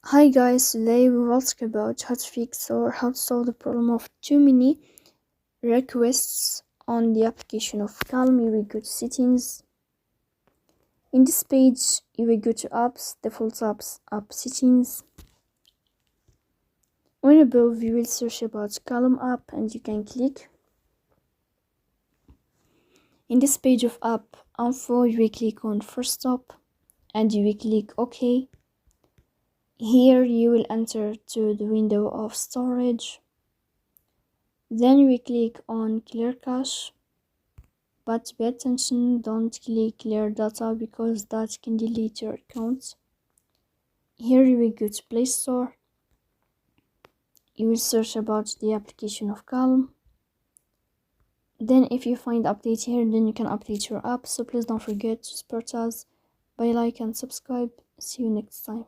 Hi guys, today we will talk about how to fix or how to solve the problem of too many requests on the application of Calm. You will go to settings. In this page, you will go to apps, default apps, app settings. On above, you will search about Calm app and you can click. In this page of app info, you will click on first stop and you will click OK. Here you will enter to the window of storage. Then we click on clear cache, but pay attention, don't click clear data because that can delete your account. Here you will go to Play Store. You will search about the application of Calm. Then if you find update here, then you can update your app. So please don't forget to support us by like and subscribe. See you next time.